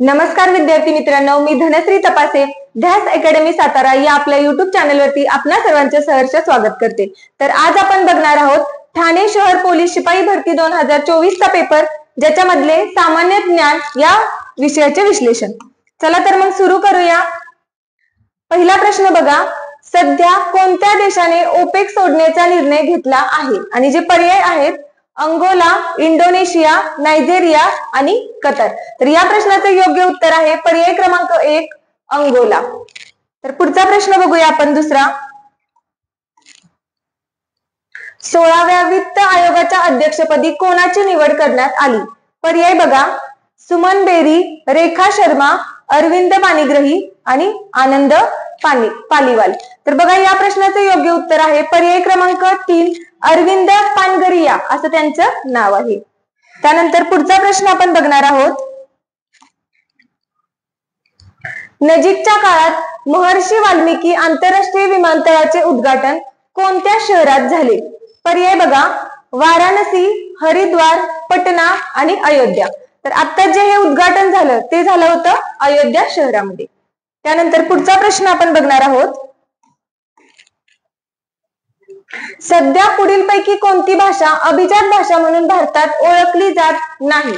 नमस्कार विद्यार्थी मित्रांनो, मी धनश्री तपासे ध्यास अकॅडमी सातारा या आपल्या युट्यूब चॅनलवरती आपल्या सर्वांचे सहर्ष स्वागत करते। तर आज आपण बघणार आहोत ठाणे शहर पोलीस शिपाई भरती 2024 चा पेपर, ज्याच्यामधले सामान्य ज्ञान या विषयाचे विश्लेषण। चला तर मग सुरू करूया। पहिला प्रश्न बघा, सध्या कोणत्या देशाने ओपेक सोडण्याचा निर्णय घेतला आहे? आणि जे पर्याय आहेत अंगोला, इंडोनेशिया, नायजेरिया आणि कतर। तर या प्रश्नाचे योग्य उत्तर आहे पर्याय क्रमांक 1 अंगोला। तर पुढचा प्रश्न बघूया आपण दुसरा। 16व्या वित्त आयोगाच्या अध्यक्षपदी कोणाची निवड करण्यात आली? पर्याय बघा सुमन बेरी, रेखा शर्मा, अरविंद पाणिग्राही आणि आनंद पालीवाल। तर बघा या प्रश्नाचे योग्य उत्तर आहे पर्याय क्रमांक 3 अरविंद पानगरिया असं त्यांचं नाव आहे। त्यानंतर पुढचा प्रश्न आपण बघणार आहोत, नजीकच्या काळात महर्षी वाल्मिकी आंतरराष्ट्रीय विमानतळाचे उद्घाटन कोणत्या शहरात झाले? पर्याय बघा वाराणसी, हरिद्वार, पटना आणि अयोध्या। तर आता जे हे उद्घाटन झालं ते झालं होतं अयोध्या शहरामध्ये। त्यानंतर पुढचा प्रश्न आपण बघणार आहोत, सध्या पुढीलपैकी कोणती भाषा अभिजात भाषा म्हणून भारतात ओळखली जात नाही?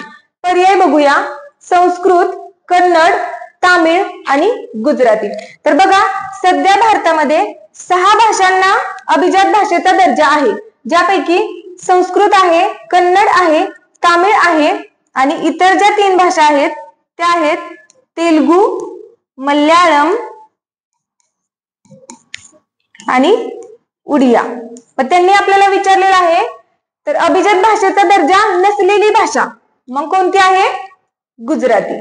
पर्याय बघूया संस्कृत, कन्नड, तामिळ आणि गुजराती। तर बघा सध्या भारतामध्ये 6 भाषांना अभिजात भाषेचा दर्जा आहे, ज्यापैकी संस्कृत आहे, कन्नड आहे, तामिळ आहे आणि इतर ज्या 3 भाषा आहेत त्या आहेत तेलुगू, मल्याळम आणि उडिया। पण त्यांनी आपल्याला विचारलेलं आहे तर अभिजात भाषेचा दर्जा नसलेली भाषा मग कोणती आहे? गुजराती।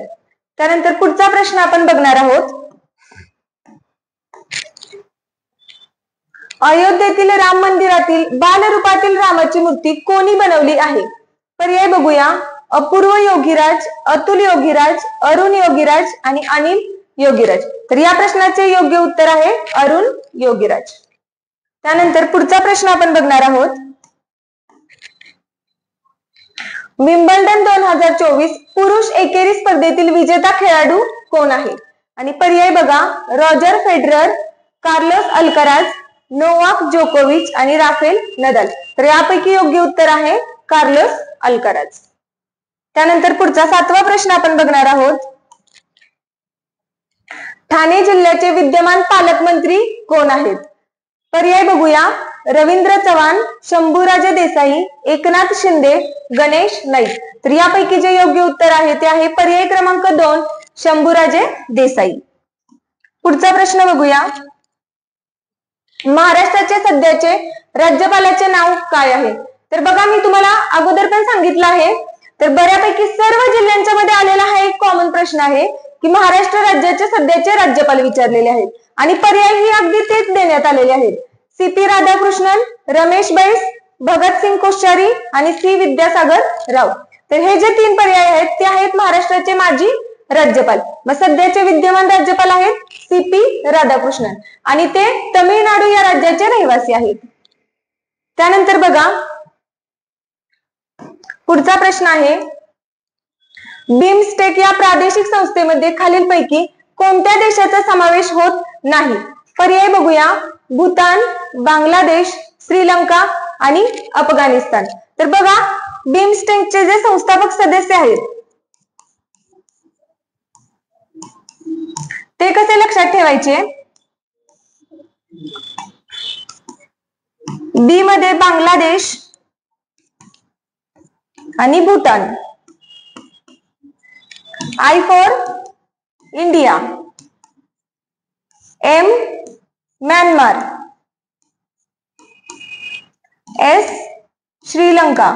त्यानंतर पुढचा प्रश्न आपण बघणार आहोत, अयोध्येतील राम मंदिरातील बालरूपातील रामाची मूर्ती कोणी बनवली आहे? पर्याय बघूया अपूर्व योगीराज, अतुल योगीराज, अरुण योगीराज आणि अनिल योगीराज। तर या प्रश्नाचे योग्य उत्तर आहे अरुण योगीराज। त्यानंतर पुढचा प्रश्न आपण बघणार आहोत, विम्बल्डन 2024 पुरुष एकेरी स्पर्धेतील विजेता खेळाडू कोण आहे? आणि पर्याय बघा Roger Federer, Carlos Alcaraz, Novak जोकोविच आणि राफेल नदाल। तर यापैकी योग्य उत्तर आहे कार्लोस अल्कराज। त्यानंतर पुढचा 7वा प्रश्न आपण बघणार आहोत, ठाणे जिल्ह्याचे विद्यमान पालकमंत्री कोण आहेत? पर्याय बघूया रवींद्र चव्हाण, शंभूराजे देसाई, एकनाथ शिंदे, गणेश नाईक। तर यापैकी जे योग्य उत्तर आहे ते आहे पर्याय क्रमांक 2 शंभूराजे देसाई। पुढचा प्रश्न बघूया, महाराष्ट्राचे सध्याचे राज्यपालाचे नाव काय आहे? तर बघा मी तुम्हाला अगोदर पण सांगितलं आहे, तर बऱ्यापैकी सर्व जिल्ह्यांच्या मध्ये आलेला हा एक कॉमन प्रश्न आहे की महाराष्ट्र राज्याचे सध्याचे राज्यपाल विचारलेले आहेत आणि पर्यायही अगदी तेच देण्यात आलेले आहेत, सीपी राधाकृष्णन, रमेश बैस, भगतसिंग कोश्यारी आणि सी विद्यासागर राव। तर हे जे 3 पर्याय आहेत ते आहेत महाराष्ट्राचे माजी राज्यपाल। मग सध्याचे विद्यमान राज्यपाल आहेत सीपी राधाकृष्णन आणि ते तमिळनाडू या राज्याचे रहिवासी आहेत। त्यानंतर बघा पुढचा प्रश्न आहे, बिमस्टेक या प्रादेशिक संस्थेमध्ये खालीलपैकी कोणत्या देशाचा समावेश होत नाही? पर्याय बघूया भूतान, बांगलादेश, श्रीलंका आणि अफगाणिस्तान। तर बघा बिमस्टेकचे जे संस्थापक सदस्य आहेत ते कसे लक्षात ठेवायचे, बी मध्ये बांगलादेश आणि Bhutan, I for India, M Myanmar, S Sri Lanka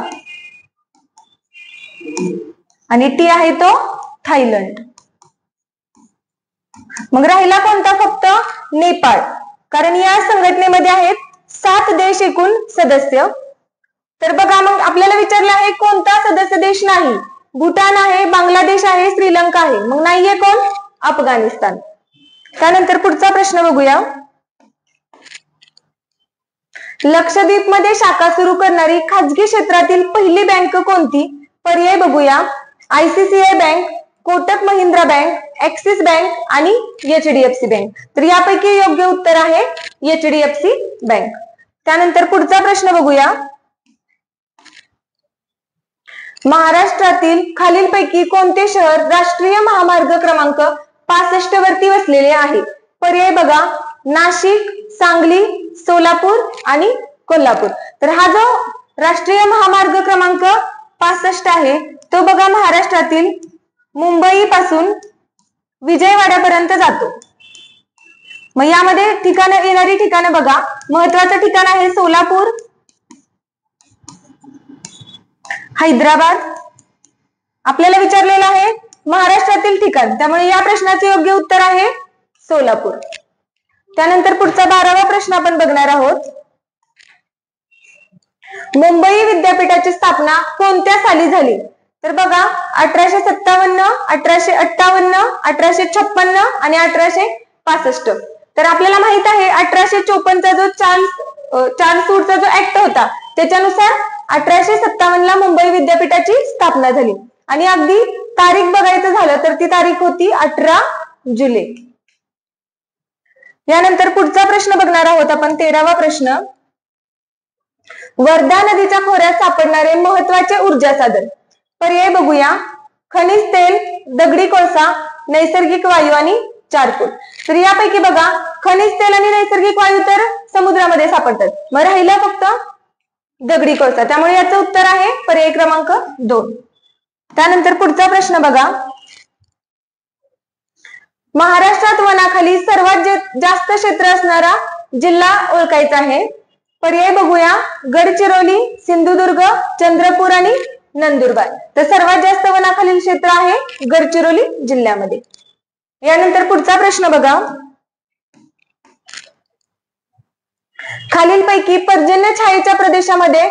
आणि टी आहे तो थायलंड। मग राहिला कोणता? फक्त नेपाळ, कारण या संघटनेमध्ये आहेत 7 देश एकूण सदस्य। तर बघा मग आपल्याला विचारलं आहे कोणता सदस्य देश नाही? भूतान आहे, बांगलादेश आहे, श्रीलंका आहे, मग नाहीये कोण? अफगाणिस्तान। त्यानंतर पुढचा प्रश्न बघूया, लक्षद्वीप मध्ये शाखा सुरू करणारी खाजगी क्षेत्रातील पहिली बँक कोणती? पर्याय बघूया ICICI bank, Kotak Mahindra bank, Axis bank आणि एचडीएफसी बँक. तर यापैकी योग्य उत्तर आहे एचडीएफसी बँक. त्यानंतर पुढचा प्रश्न बघूया. महाराष्ट्रातील खालीलपैकी कोणते शहर राष्ट्रीय महामार्ग क्रमांक 65 वरती वसलेले आहे? पर्याय बघा, नाशिक, सांगली, सोलापूर आणि कोल्हापूर. तर हा जो राष्ट्रीय महामार्ग क्रमांक 65 आहे तो बघा महाराष्ट्रातील मुंबई पासून विजयवाड्यापर्यंत जातो. मग यामध्ये ठिकाणं येणारी ठिकाणं बघा, महत्वाचं ठिकाण आहे सोलापूर, हैदराबाद. आपल्याला विचारलेलं आहे महाराष्ट्रातील ठिकाण, त्यामुळे या प्रश्नाचे योग्य उत्तर आहे सोलापूर. त्यानंतर पुढचा 12वा प्रश्न आपण बघणार आहोत. मुंबई विद्यापीठाची स्थापना कोणत्या साली झाली? तर बघा 1857, 1858, 1856 आणि 1865. तर आपल्याला माहित आहे 1854 चा जो चार्ल्स वूडचा जो ऍक्ट होता त्याच्यानुसार 1857 ला मुंबई विद्यापीठाची स्थापना झाली. आणि अगदी तारीख बघायचं झालं तर ती तारीख होती 18 जुलै. यानंतर पुढचा प्रश्न बघणार आहोत आपण, 13वा प्रश्न. वर्धा नदीच्या खोऱ्यात सापडणारे महत्वाचे ऊर्जा साधन. पर्याय बघूया, खनिज तेल, दगडी कोळसा, नैसर्गिक वायू आणि चारकोल. तर यापैकी बघा खनिज तेल आणि नैसर्गिक वायू तर समुद्रामध्ये सापडतात, मग राहिला फक्त दगडी कोळसा, त्यामुळे याचं उत्तर आहे पर्याय क्रमांक 2. त्यानंतर पुढचा प्रश्न बघा. महाराष्ट्रात वनाखाली सर्वात जास्त क्षेत्र असणारा जिल्हा ओळखायचा आहे. पर्याय बघूया, गडचिरोली, सिंधुदुर्ग, चंद्रपूर आणि नंदुरबार. तर सर्वात जास्त वनाखालील क्षेत्र आहे गडचिरोली जिल्ह्यामध्ये. यानंतर पुढचा प्रश्न बघा. खालीलपैकी पर्जन्य छायेच्या प्रदेशामध्ये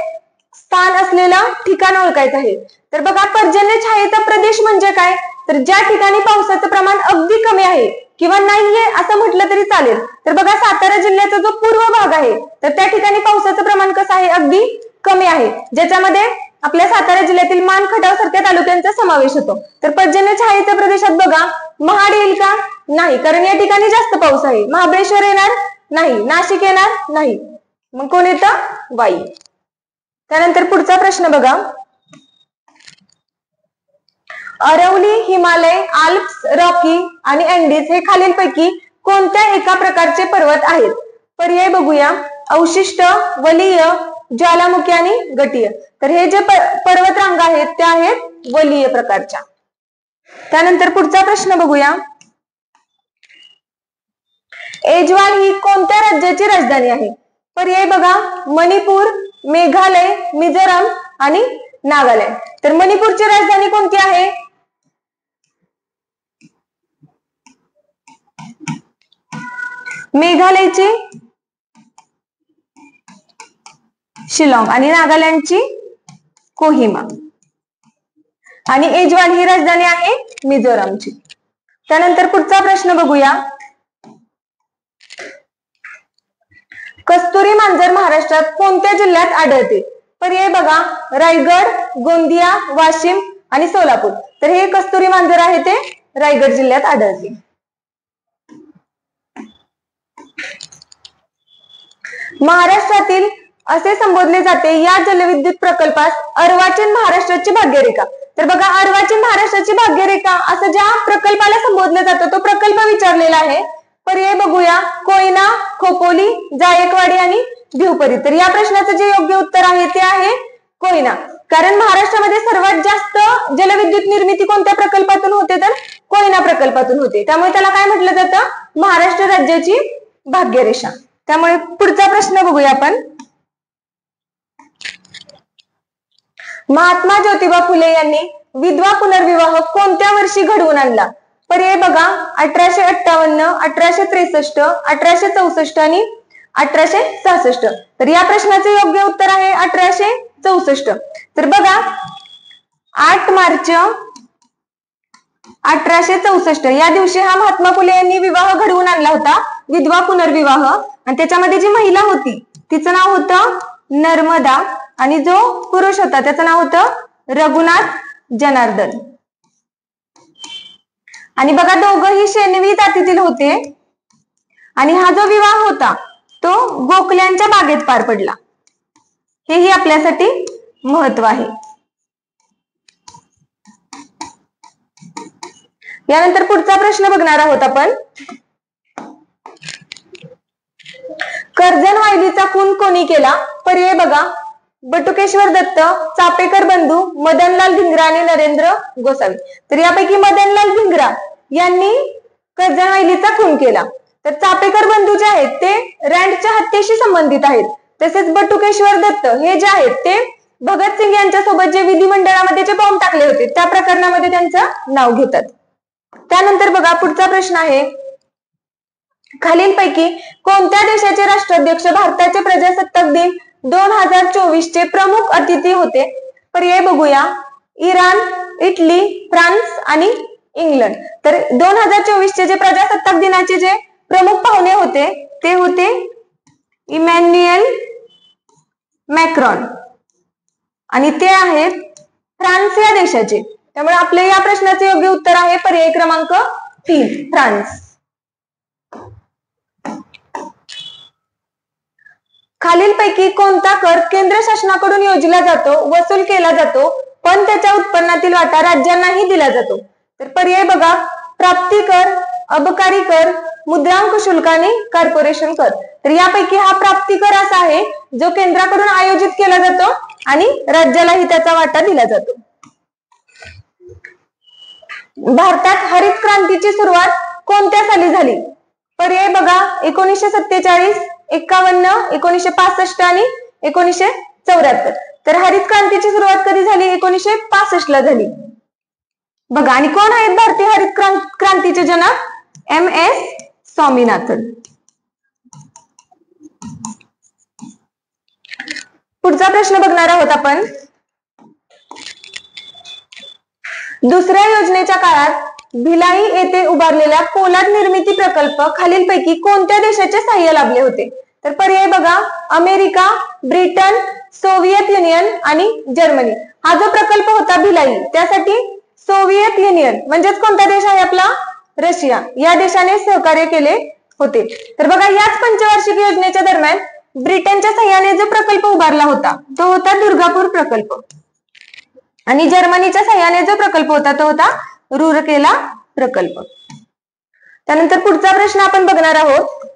स्थान असलेला ठिकाण ओळखायचं आहे. तर बघा पर्जन्य छायेचा प्रदेश म्हणजे काय, तर ज्या ठिकाणी पावसाचं प्रमाण अगदी कमी आहे किंवा नाहीये असं म्हटलं तरी चालेल. तर बघा सातारा जिल्ह्याचा जो पूर्व भाग आहे तर त्या ठिकाणी पावसाचं प्रमाण कसं आहे, अगदी कमी आहे, ज्याच्यामध्ये आपल्या सातारा जिल्ह्यातील मान, खटाव सारख्या तालुक्यांचा समावेश होतो. तर पर्जन्य छायेच्या प्रदेशात बघा महाड येईल का, नाही, कारण या ठिकाणी जास्त पाऊस आहे. महाबळेश्वर येणार नाही, नाशिक येणार नाही, मग कोण येतं, वाई. त्यानंतर पुढचा प्रश्न बघा. अरवली, हिमालय, आल्प्स, रॉकी आणि अँडीज हे खालीलपैकी कोणत्या एका प्रकारचे पर्वत आहेत? पर्याय बघूया, अवशिष्ट, वलीय, ज्वालामुखी आणि गटीय. तर हे जे पर्वत रांगा आहेत त्या आहेत वलीय प्रकारच्या. त्यानंतर पुढचा प्रश्न बघूया. ऐजवाल ही कोणत्या राज्याची राजधानी आहे? पर्याय बघा, मणिपूर, मेघालय, मिझोराम आणि नागालँड. तर मणिपूरची राजधानी कोणती आहे? मेघालयची शिलाँग आणि नागालँडची कोहिमा. आणि ऐजवाल ही राजधानी आहे मिझोरामची. त्यानंतर पुढचा प्रश्न बघूया. कस्तुरी मांजर महाराष्ट्रात कोणत्या जिल्ह्यात आढळते? पर्याय बघा, रायगड, गोंदिया, वाशिम आणि सोलापूर. तर हे कस्तुरी मांजर आहे ते रायगड जिल्ह्यात आढळते. महाराष्ट्रातील असे संबोधले जाते या जलविद्युत प्रकल्पास अर्वाचीन महाराष्ट्राची भाग्यरेखा. तर बघा अर्वाचीन महाराष्ट्राची भाग्यरेखा असं ज्या प्रकल्पाला संबोधलं जातं तो प्रकल्प विचारलेला आहे. पर्याय बघूया, कोयना, खोपोली, जायकवाडी आणि भिवपरी. तर या प्रश्नाचं जे योग्य उत्तर आहे ते आहे कोयना, कारण महाराष्ट्रामध्ये सर्वात जास्त जलविद्युत निर्मिती कोणत्या प्रकल्पातून होते, तर कोयना प्रकल्पातून होते, त्यामुळे त्याला काय म्हटलं जातं, महाराष्ट्र राज्याची भाग्यरेषा. त्यामुळे पुढचा प्रश्न बघूया आपण. महात्मा ज्योतिबा फुले यांनी विधवा पुनर्विवाह कोणत्या वर्षी घडवून आणला? पर्याय बघा, 1858, 1863, 1864 आणि 1866. तर या प्रश्नाचे योग्य उत्तर आहे 1864. तर बघा 8 मार्च 1864 या दिवशी हा महात्मा फुले यांनी विवाह घडवून आणला होता, विधवा पुनर्विवाह. आणि त्याच्यामध्ये जी महिला होती तिचं नाव होतं नर्मदा आणि जो पुरुष होता त्याचं नाव होतं रघुनाथ जनार्दन. आणि बघा दोघंही शेनवी जातीतील होते आणि हा जो विवाह होता तो गोखल्यांच्या बागेत पार पडला. हेही आपल्यासाठी महत्व आहे. यानंतर पुढचा प्रश्न बघणार आहोत आपण. कर्जन वाहिनीचा खून कोणी केला? पर्याय बघा, बटुकेश्वर दत्त, चापेकर बंधू, मदनलाल धिंगरा आणि नरेंद्र गोसावी. तर यापैकी मदनलाल धिंगरा यांनी कर्जन वाहिनीचा खून केला. तर चापेकर बंधू जे आहेत ते रँडच्या हत्येशी संबंधित आहेत. तसेच बटुकेश्वर दत्त हे जे आहेत ते भगतसिंग यांच्या सोबत जे विधिमंडळामध्ये जे बॉम्ब टाकले होते त्या प्रकरणामध्ये त्यांचं नाव घेतात. त्यानंतर बघा पुढचा प्रश्न आहे. खालीलपैकी कोणत्या देशाचे राष्ट्राध्यक्ष भारताचे प्रजासत्ताक दिन 2024 चे प्रमुख अतिथी होते? पर्याय बघूया, इराण, इटली, फ्रान्स आणि इंग्लंड. तर 2024 चे जे प्रजासत्ताक दिनाचे जे प्रमुख पाहुणे होते ते होते इमॅन्युएल मॅक्रॉन आणि ते आहेत फ्रान्स या देशाचे. त्यामुळे आपल्या या प्रश्नाचे योग्य उत्तर आहे पर्याय क्रमांक 3, फ्रान्स. खालीलपैकी कोणता कर केंद्र शासनाकडून योजला जातो, वसूल केला जातो, पण त्याच्या उत्पन्नातील वाटा राज्यांनाही दिला जातो? तर पर्याय बघा, प्राप्ती कर, अबकारी कर, मुद्रांक शुल्क आणि कॉर्पोरेशन कर. तर यापैकी हा प्राप्ती कर असा आहे जो केंद्राकडून आयोजित केला जातो आणि राज्यालाही त्याचा वाटा दिला जातो. भारतात हरित क्रांतीची सुरुवात कोणत्या साली झाली? पर्याय बघा, 1947, 51, 1965 आणि 1974. तर हरित क्रांतीची सुरुवात कधी झाली? 1965 ला झाली. बघा, आणि कोण आहेत भारतीय हरित क्रांतीचे जनक? MS स्वामीनाथन. पुढचा प्रश्न बघणार आहोत आपण. दुसऱ्या योजनेच्या काळात भिलाई येथे उभारलेला पोलाद निर्मिती प्रकल्प खालीलपैकी कोणत्या देशाचे सहाय्य लाभले होते? तर पर्याय बघा, अमेरिका, ब्रिटन, सोव्हिएत युनियन आणि जर्मनी. हा जो प्रकल्प होता भिलाई त्यासाठी सोव्हिएत युनियन म्हणजेच कोणता देश आहे आपला? रशिया या देशाने सहकार्य केले होते. तर बघा, याच पंचवार्षिक योजनेच्या दरम्यान ब्रिटनच्या सहाय्याने जो प्रकल्प उभारला होता तो होता दुर्गापूर प्रकल्प आणि जर्मनीच्या सहाय्याने जो प्रकल्प होता तो होता रूरकेला प्रकल्प. त्यानंतर पुढचा प्रश्न आपण बघणार आहोत.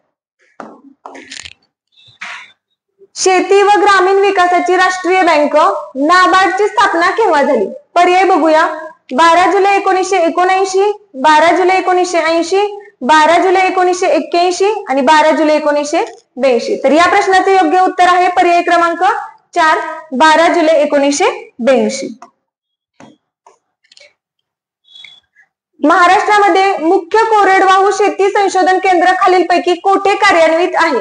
शेती व ग्रामीण विकासाची राष्ट्रीय बँक नाबार्डची स्थापना केव्हा झाली? पर्याय बघूया, 12 जुलै 1979, 12 जुलै 1980, 12 जुलै 1981 आणि 12 जुलै 1982. तर या प्रश्नाचे योग्य उत्तर आहे पर्याय क्रमांक 4, 12 जुलै 1982. महाराष्ट्रामध्ये मुख्य कोरडवाहू शेती संशोधन केंद्र खालीलपैकी कोठे कार्यान्वित आहे?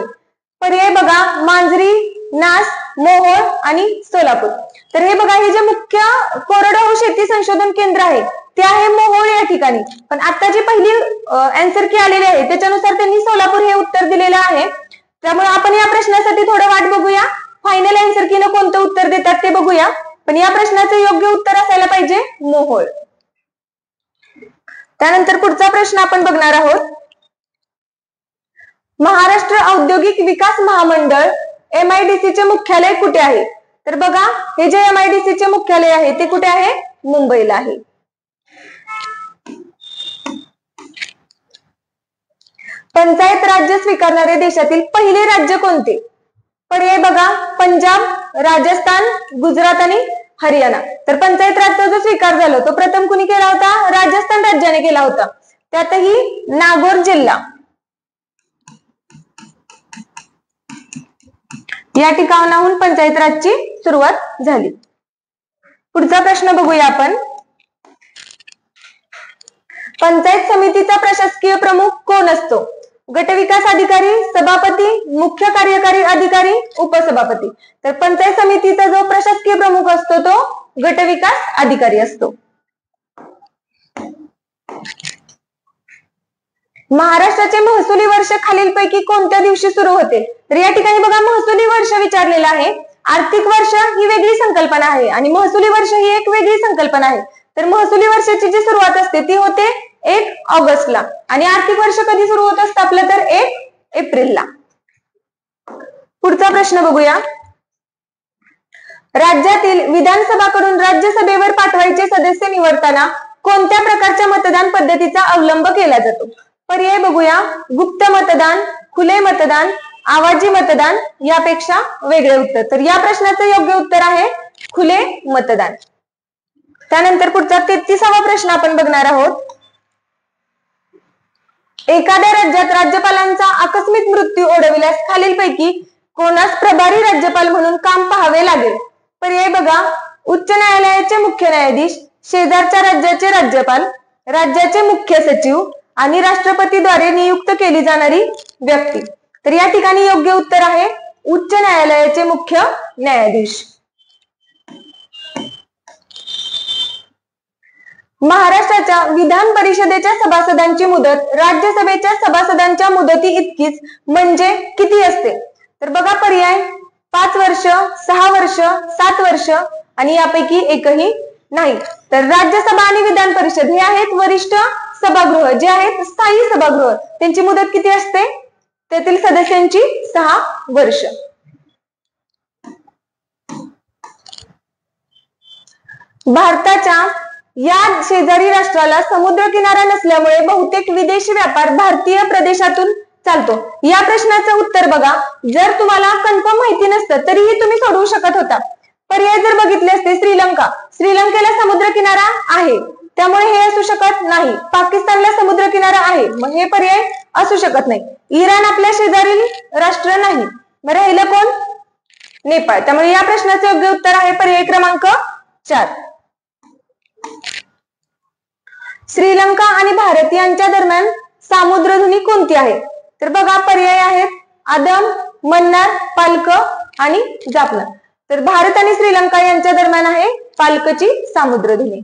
पर्याय बघा, मांजरी, नास, मोहोळ आणि सोलापूर. तर हे बघा, हे जे मुख्य कोरडवाहू शेती संशोधन केंद्र आहे ते आहे मोहोळ या ठिकाणी. पण आता जी पहिली आन्सर की आलेली आहे त्याच्यानुसार त्यांनी सोलापूर हे उत्तर दिलेलं आहे. त्यामुळे आपण या प्रश्नासाठी थोडं वाट बघूया, फायनल आन्सर की न कोणतं उत्तर देतात ते बघूया. पण या प्रश्नाचे योग्य उत्तर असायला पाहिजे मोहोळ. त्यानंतर पुढचा प्रश्न आपण बघणार आहोत. महाराष्ट्र औद्योगिक विकास महामंडळ MIDC चे मुख्यालय कुठे आहे? तर बघा, हे जे MIDC चे मुख्यालय आहे ते कुठे आहे? मुंबईला आहे. पंचायत राज्य स्वीकारणारे देशातील पहिले राज्य कोणते? पर्याय बघा, पंजाब, राजस्थान, गुजरात आणि हरियाणा. तर पंचायत राजचा जो स्वीकार झाला तो प्रथम कुणी केला होता? राजस्थान राज्याने केला होता. त्यातही नागौर जिल्हा या ठिकाणाहून पंचायत राजची सुरुवात झाली. पुढचा प्रश्न बघूया आपण. पंचायत समितीचा प्रशासकीय प्रमुख कोण असतो? गटविकास अधिकारी, सभापती, मुख्य कार्यकारी अधिकारी, उपसभापती. तर पंचायत समितीचा जो प्रशासकीय प्रमुख असतो तो गटविकास अधिकारी असतो. महाराष्ट्राचे महसुली वर्ष खालीलपैकी कोणत्या दिवशी सुरू होते? तर या ठिकाणी बघा, महसुली वर्ष विचारलेला आहे. आर्थिक वर्ष ही वेगळी संकल्पना आहे आणि महसुली वर्ष ही एक वेगळी संकल्पना आहे. तर महसुली वर्षाची जी सुरुवात असते ती होते 1 ऑगस्टला आणि आर्थिक वर्ष कधी सुरू होत असतं आपलं तर 1 एप्रिलला. पुढचा प्रश्न बघूया. राज्यातील विधानसभाकडून राज्यसभेवर पाठवायचे सदस्य निवडताना कोणत्या प्रकारच्या मतदान पद्धतीचा अवलंब केला जातो? पर्याय बघूया. गुप्त मतदान, खुले मतदान, आवाजी मतदान, यापेक्षा वेगळे उत्तर. तर या प्रश्नाचं योग्य उत्तर आहे खुले मतदान. त्यानंतर पुढचा 33वा प्रश्न आपण बघणार आहोत. एखाद्या राज्यात राज्यपालांचा आकस्मिक मृत्यू ओढविल्यास खालीलपैकी कोणास प्रभारी राज्यपाल म्हणून काम पाहावे लागेल? पर्याय बघा. उच्च न्यायालयाचे मुख्य न्यायाधीश, शेजारच्या राज्याचे राज्यपाल, राज्याचे मुख्य सचिव आणि राष्ट्रपतीद्वारे नियुक्त केली जाणारी व्यक्ती. तर या ठिकाणी योग्य उत्तर आहे उच्च न्यायालयाचे मुख्य न्यायाधीश. महाराष्ट्राच्या विधान परिषदेच्या सभासदांची मुदत राज्यसभेच्या सभासदांच्या मुदती इतकीच म्हणजे किती असते? तर बघा पर्याय. 5 वर्ष, 6 वर्ष, 7 वर्ष आणि यापैकी एकही नाही. तर राज्यसभा आणि विधान परिषद हे आहेत वरिष्ठ सभागृह, जे आहेत स्थायी सभागृह. त्यांची मुदत किती असते? तेथील सदस्यांची 6 वर्ष. भारताच्या या शेजारी राष्ट्राला समुद्र किनारा नसल्यामुळे बहुतेक विदेशी व्यापार भारतीय प्रदेशातून चालतो. या प्रश्नाचं उत्तर बघा. जर तुम्हाला कन्फर्म माहिती नसतं तरीही तुम्ही सोडवू शकत होता. पर्याय जर बघितले असते, श्रीलंका, श्रीलंकेला समुद्र किनारा आहे त्यामुळे हे असू शकत नाही. पाकिस्तानला समुद्र किनारा आहे, मग हे पर्याय असू शकत नाही. इराण आपल्या शेजारील राष्ट्र नाही, मग राहिलं कोण? नेपाळ. त्यामुळे या प्रश्नाचे योग्य उत्तर आहे पर्याय क्रमांक 4. श्रीलंका आणि भारत यांच्या दरम्यान सामुद्रधुनी कोणती आहे? तर बघा पर्याय आहेत आदम, मन्नार, पालक आणि जाफना. तर भारत आणि श्रीलंका यांच्या दरम्यान आहे पालकची सामुद्रधुनी.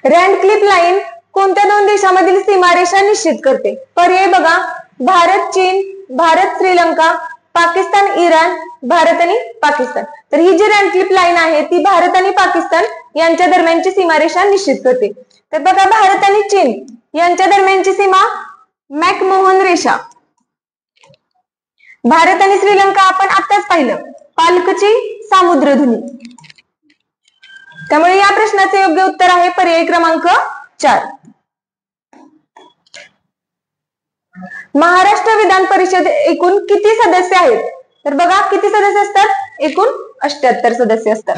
रँडक्लिफ लाईन कोणत्या 2 देशांमधील सीमारेषा निश्चित करते? पर्याय बघा. भारत चीन, भारत श्रीलंका, पाकिस्तान इराण, भारत आणि पाकिस्तान. तर ही जी रँडक्लिफ लाईन आहे ती भारत आणि पाकिस्तान यांच्या दरम्यानची सीमारेषा निश्चित करते. तर बघा भारत आणि चीन यांच्या दरम्यानची सीमा मॅकमोहन रेषा. भारत आणि श्रीलंका आपण आताच पाहिलं पालकची सामुद्रधुनी. त्यामुळे या प्रश्नाचे योग्य उत्तर आहे पर्याय क्रमांक 4. महाराष्ट्र विधान परिषद एकूण किती सदस्य आहेत? तर बघा किती सदस्य असतात? एकूण 78 सदस्य असतात.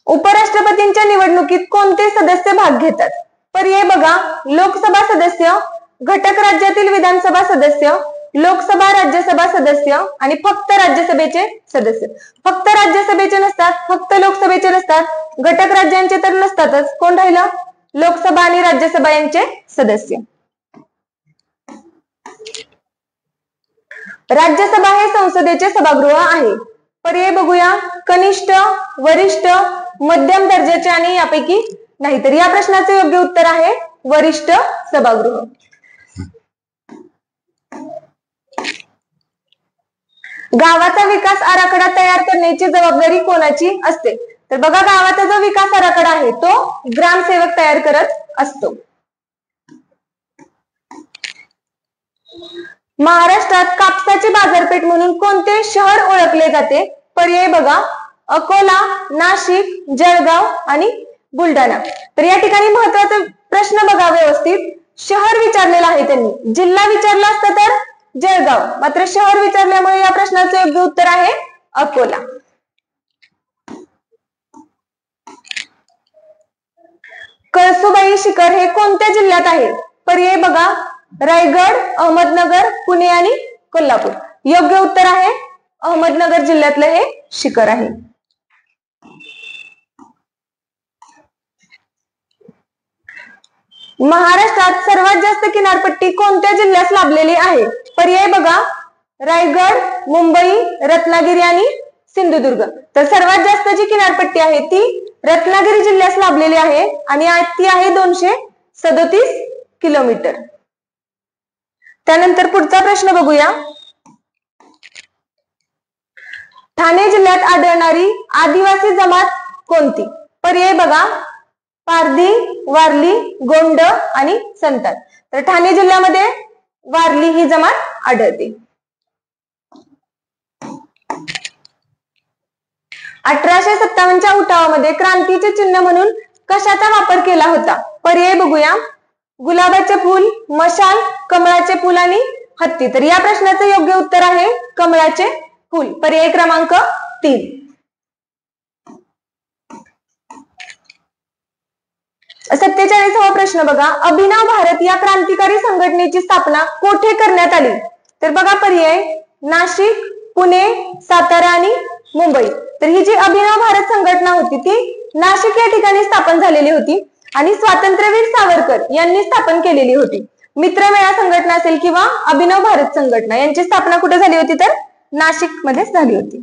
उपराष्ट्रपतींच्या निवडणुकीत कोणते सदस्य भाग घेतात? पर्याय बघा. लोकसभा सदस्य, घटक राज्यातील विधानसभा सदस्य, लोकसभा राज्यसभा सदस्य आणि फक्त राज्यसभेचे सदस्य. फक्त राज्यसभेचे नसतात, फक्त लोकसभेचे नसतात, घटक राज्यांचे तर नसतातच. कोण राहिलं? लोकसभा आणि राज्यसभा यांचे सदस्य. राज्यसभा हे संसदेचे सभागृह आहे. पर्याय बघूया. कनिष्ठ, वरिष्ठ, मध्यम दर्जाचे आणि यापैकी नाही. तर या प्रश्नाचे योग्य उत्तर आहे वरिष्ठ सभागृह. गावाचा विकास आराखडा तयार करण्याची जबाबदारी कोणाची असते? तर बघा गावाचा जो विकास आराखडा आहे तो ग्रामसेवक तयार करत असतो. महाराष्ट्रात कापसाची बाजारपेठ म्हणून कोणते शहर ओळखले जाते? पर्याय बघा. अकोला, नाशिक, जळगाव आणि बुलढाणा. तर या ठिकाणी महत्वाचा प्रश्न बघा व्यवस्थित. शहर विचारलेला आहे त्यांनी, जिल्हा विचारला असता तर जळगाव, मात्र शहर विचारल्यामुळे या प्रश्नाचे योग्य उत्तर आहे अकोला. कळसुबाई शिखर हे कोणत्या जिल्ह्यात आहे? पर्याय बघा. रायगड, अहमदनगर, पुणे आणि कोल्हापूर. योग्य उत्तर आहे अहमदनगर जिल्ह्यातलं हे शिखर आहे. महाराष्ट्रात सर्वात जास्त किनारपट्टी कोणत्या जिल्ह्यास लाभलेली आहे? पर्याय बघा. रायगड, मुंबई, रत्नागिरी आणि सिंधुदुर्ग. तर सर्वात जास्त जी किनारपट्टी आहे ती रत्नागिरी जिल्ह्यास लाभलेली आहे आणि ती आहे 237 किलोमीटर. त्यानंतर पुढचा प्रश्न बघूया. ठाणे जिल्ह्यात आढळणारी आदिवासी जमात कोणती? पर्याय बघा, पारधी, वारली, गोंड आणि संताल. तर ठाणे जिल्ह्यामध्ये वारली ही जमात आढळते. 1857च्या उठावामध्ये क्रांतीचे चिन्ह म्हणून कशाचा वापर केला होता? पर्याय बघूया, गुलाबाचे फूल, मशाल, कमळाचे फूल आणि हत्ती. तर या प्रश्नाचं योग्य उत्तर आहे कमळाचे फूल, पर्याय क्रमांक 3. 47वा प्रश्न बघा, अभिनव भारत या क्रांतिकारी संघटनेची स्थापना कोठे करण्यात आली? तर बघा पर्याय, नाशिक, पुणे, सातारा आणि मुंबई. तर ही जी अभिनव भारत संघटना होती ती नाशिक या ठिकाणी स्थापन झालेली होती आणि स्वातंत्र्यवीर सावरकर यांनी स्थापन केलेली होती. मित्रमेळा संघटना असेल किंवा अभिनव भारत संघटना यांची स्थापना कुठे झाली होती? तर नाशिक मध्येच झाली होती.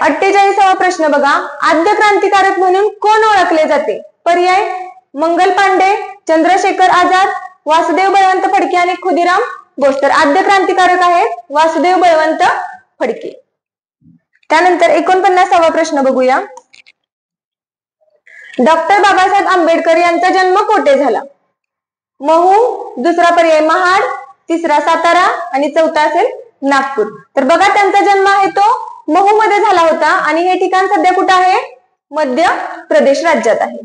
48वा प्रश्न बघा, आद्य क्रांतिकारक म्हणून कोण ओळखले जाते? पर्याय, मंगल पांडे, चंद्रशेखर आझाद, वासुदेव बळवंत फडके आणि खुदीराम बोस. तर आद्य क्रांतिकारक आहेत वासुदेव बळवंत फडके. त्यानंतर 49वा प्रश्न बघूया, डॉक्टर बाबासाहेब आंबेडकर यांचा जन्म कोठे झाला? महू, दुसरा पर्याय महाड, तिसरा सातारा आणि चौथा असेल नागपूर. तर बघा त्यांचा जन्म आहे तो महू मध्ये झाला होता आणि हे ठिकाण सध्या कुठे आहे? मध्य प्रदेश राज्यात आहे.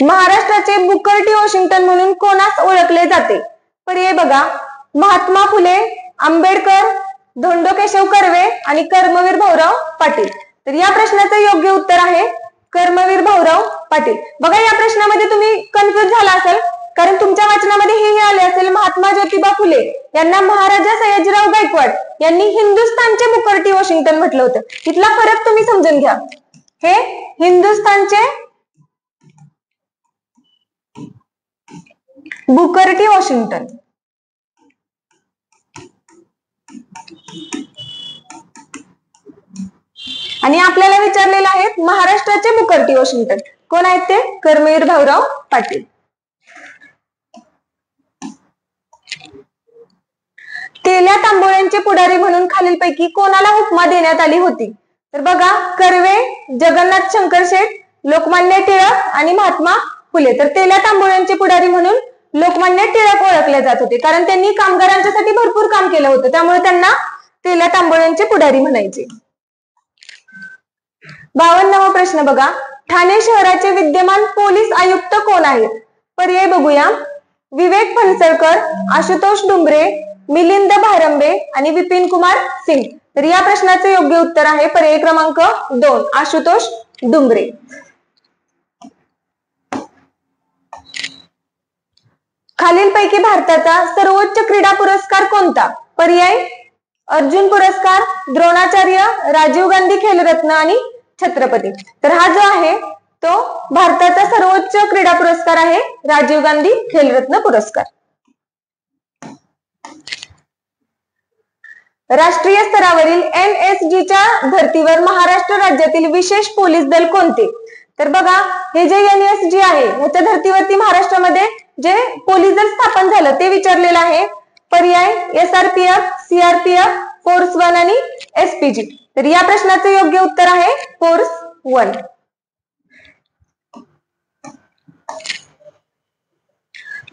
महाराष्ट्राचे बुकर टी वॉशिंग्टन म्हणून कोणास ओळखले जाते? पर्याय बघा, महात्मा फुले, आंबेडकर, धोंडो केशव कर्वे आणि कर्मवीर भाऊराव पाटील. तर या प्रश्नाचं योग्य उत्तर आहे कर्मवीर भाऊराव पाटील. बघा या प्रश्नामध्ये तुम्ही कन्फ्युज झाला असेल कारण तुमच्या वाचनामध्ये हे आले असेल महात्मा ज्योतिबा फुले यांना महाराजा सयाजीराव गायकवाड यांनी हिंदुस्थानचे बुकर टी वॉशिंग्टन म्हटलं होतं. इथला फरक तुम्ही समजून घ्या. हे हिंदुस्थानचे बुकर टी वॉशिंग्टन आणि आपल्याला विचारलेलं आहे महाराष्ट्राचे बुकर टी वॉशिंग्टन. कोण आहेत ते? कर्मवीर भाऊराव पाटील. तेल्या तांबोळ्यांचे पुढारी म्हणून खालीलपैकी कोणाला उपमा देण्यात आली होती? तर बघा, कर्वे, जगन्नाथ शंकर शेठ, लोकमान्य टिळक आणि महात्मा फुले. तर तेल्या तांबोळ्यांचे पुढारी म्हणून लोकमान्य टिळक ओळखले जात होते कारण त्यांनी कामगारांच्यासाठी भरपूर काम केलं होतं, त्यामुळे त्यांना तेल्या तांबोळ्यांचे पुढारी म्हणायचे. 52वा प्रश्न बघा, ठाणे शहराचे विद्यमान पोलीस आयुक्त कोण आहेत? पर्याय बघूया, विवेक फणसळकर, आशुतोष डुंबरे, मिलिंद भारंबे आणि विपिन कुमार सिंग. तर या प्रश्नाचे योग्य उत्तर आहे पर्याय क्रमांक 2, आशुतोष डुंबरे. खालीलपैकी भारताचा सर्वोच्च क्रीडा पुरस्कार कोणता? पर्याय, अर्जुन पुरस्कार, द्रोणाचार्य, राजीव गांधी खेलरत्न आणि छत्रपती. तर हा जो आहे तो भारताचा सर्वोच्च क्रीडा पुरस्कार आहे राजीव गांधी खेलरत्न पुरस्कार. राष्ट्रीय स्तरावरील NSG च्या धर्तीवर महाराष्ट्र राज्यातील विशेष पोलीस दल कोणते? तर बघा, हे जे NSG आहे ह्याच्या धर्तीवरती महाराष्ट्रामध्ये जे पोलीस दल स्थापन झालं ते विचारलेलं आहे. पर्याय, SRPF, CRPF, फोर्स 1 आणि SPG. तर या प्रश्नाचे योग्य उत्तर आहे force 1.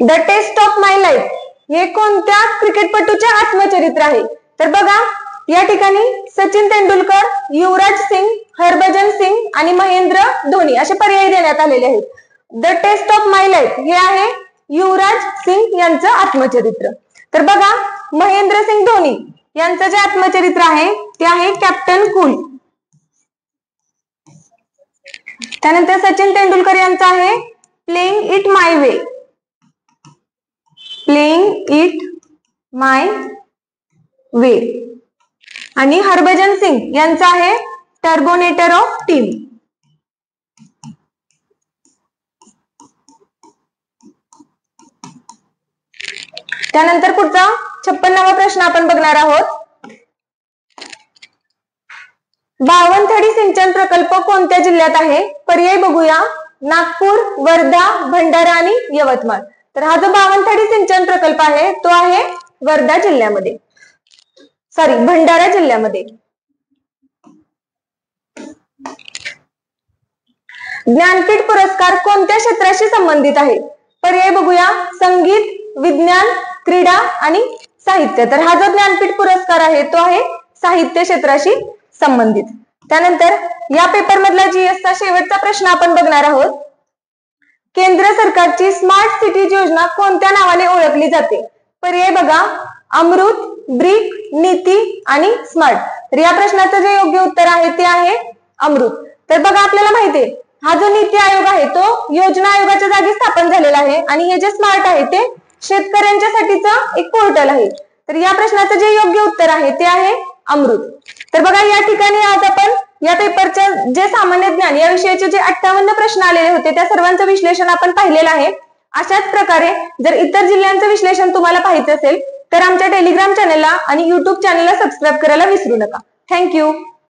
The test of my life हे कोणत्या क्रिकेटपटूचे आत्मचरित्र आहे? तर बघा, या ठिकाणी सचिन तेंडुलकर, युवराज सिंग, हरभजन सिंग आणि महेंद्र धोनी असे पर्याय देण्यात आलेले आहेत. The test of my life हे आहे युवराज सिंग यांचं आत्मचरित्र. तर बघा, महेंद्र सिंग धोनी यांचं जे आत्मचरित्र आहे ते आहे कॅप्टन कूल. त्यानंतर सचिन तेंडुलकर यांचं आहे playing it my way. Playing it my way. आणि हरभजन सिंग यांचा आहे टर्बोनेटर ऑफ टीम. त्यानंतर पुढचा 56वा प्रश्न आपण बघणार आहोत. बावनथडी सिंचन प्रकल्प कोणत्या जिल्ह्यात आहे? पर्याय बघूया, नागपूर, वर्धा, भंडारा आणि यवतमाळ. तर हा जो बावनथडी सिंचन प्रकल्प आहे तो आहे वर्धा जिल्ह्यामध्ये, भंडारा जिल्ह्यामध्ये. ज्ञानपीठ पुरस्कार कोणत्या क्षेत्राशी संबंधित आहे? पर्याय बघूया. संगीत, विज्ञान, क्रीडा आणि साहित्य. तर हा जो ज्ञानपीठ पुरस्कार आहे तो आहे साहित्य क्षेत्राशी संबंधित. त्यानंतर या पेपर मधला जीएसचा शेवटचा प्रश्न आपण बघणार आहोत. केंद्र सरकारची स्मार्ट सिटी योजना कोणत्या नावाने ओळखली जाते? पर्याय बघा. अमृत, ब्रिक, नीती आणि स्मार्ट. तर या प्रश्नाचं जे योग्य उत्तर आहे ते आहे अमृत. तर बघा आपल्याला माहितीये हा जो नीती आयोग आहे तो योजना आयोगाच्या जागी स्थापन झालेला आहे आणि हे जे स्मार्ट आहे ते शेतकऱ्यांच्यासाठीचं एक पोर्टल आहे. तर या प्रश्नाचं जे योग्य उत्तर आहे ते आहे अमृत. तर बघा या ठिकाणी आज आपण या पेपरच्या जे सामान्य ज्ञान या विषयाचे जे 58 प्रश्न आलेले होते त्या सर्वांचं विश्लेषण आपण पाहिलेलं आहे. अशाच प्रकारे जर इतर जिल्ह्यांचं विश्लेषण तुम्हाला पाहायचं असेल तर आमच्या टेलिग्राम चॅनलला आणि युट्यूब चॅनलला सबस्क्राईब करायला विसरू नका. थँक्यू.